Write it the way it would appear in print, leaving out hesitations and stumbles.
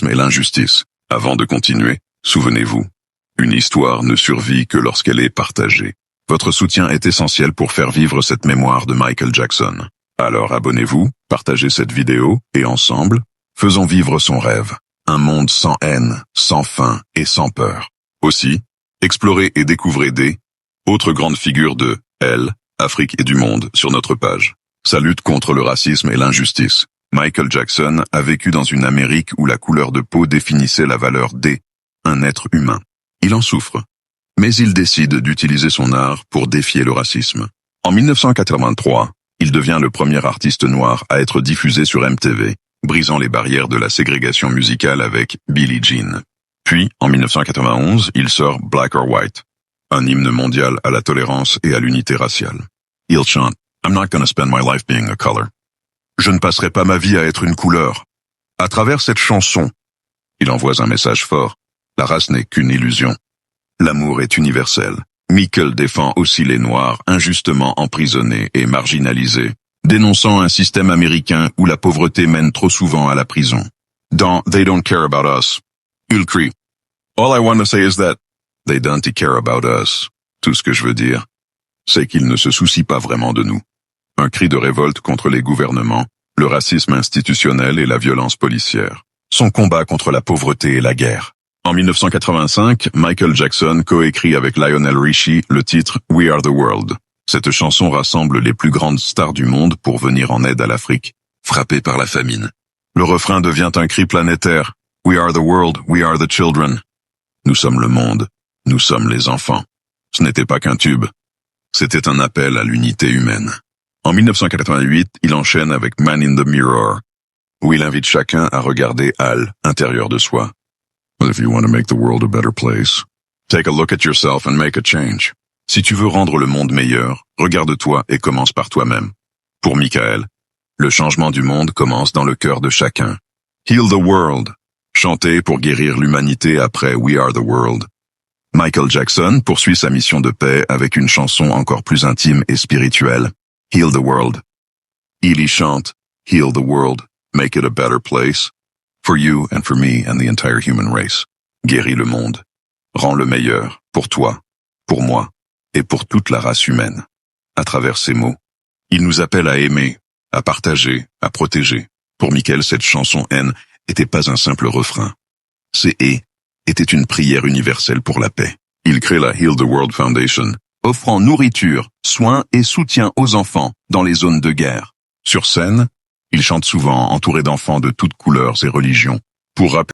et l'injustice. Avant de continuer, souvenez-vous, une histoire ne survit que lorsqu'elle est partagée. Votre soutien est essentiel pour faire vivre cette mémoire de Michael Jackson. Alors abonnez-vous, partagez cette vidéo, et ensemble, faisons vivre son rêve. Un monde sans haine, sans faim et sans peur. Aussi, explorez et découvrez des autres grandes figures de Afrique et du monde sur notre page. Sa lutte contre le racisme et l'injustice. Michael Jackson a vécu dans une Amérique où la couleur de peau définissait la valeur d'un être humain. Il en souffre. Mais il décide d'utiliser son art pour défier le racisme. En 1983, il devient le premier artiste noir à être diffusé sur MTV, brisant les barrières de la ségrégation musicale avec Billie Jean. Puis, en 1991, il sort Black or White, un hymne mondial à la tolérance et à l'unité raciale. Il chante « I'm not gonna spend my life being a color ». Je ne passerai pas ma vie à être une couleur. À travers cette chanson, il envoie un message fort. La race n'est qu'une illusion. L'amour est universel. Michael défend aussi les Noirs injustement emprisonnés et marginalisés, dénonçant un système américain où la pauvreté mène trop souvent à la prison. Dans They Don't Care About Us, il crie « All I want to say is that they don't care about us ». Tout ce que je veux dire, c'est qu'ils ne se soucient pas vraiment de nous. Un cri de révolte contre les gouvernements, le racisme institutionnel et la violence policière. Son combat contre la pauvreté et la guerre. En 1985, Michael Jackson coécrit avec Lionel Richie le titre « We Are the World ». Cette chanson rassemble les plus grandes stars du monde pour venir en aide à l'Afrique, frappée par la famine. Le refrain devient un cri planétaire « We are the world, we are the children ». Nous sommes le monde, nous sommes les enfants. Ce n'était pas qu'un tube, c'était un appel à l'unité humaine. En 1988, il enchaîne avec Man in the Mirror, où il invite chacun à regarder à l'intérieur de soi. Well, if you want to make the world a better place, take a look at yourself and make a change. Si tu veux rendre le monde meilleur, regarde-toi et commence par toi-même. Pour Michael, le changement du monde commence dans le cœur de chacun. Heal the world. Chanter pour guérir l'humanité après We Are the World. Michael Jackson poursuit sa mission de paix avec une chanson encore plus intime et spirituelle. Heal the world. Il y chante, Heal the world, make it a better place, for you and for me and the entire human race. Guéris le monde. Rends-le meilleur, pour toi, pour moi, et pour toute la race humaine. À travers ces mots, il nous appelle à aimer, à partager, à protéger. Pour Michael, cette chanson haine n'était pas un simple refrain. C'est était une prière universelle pour la paix. Il crée la Heal the World Foundation, offrant nourriture, soins et soutien aux enfants dans les zones de guerre. Sur scène, il chante souvent entouré d'enfants de toutes couleurs et religions, pour rappeler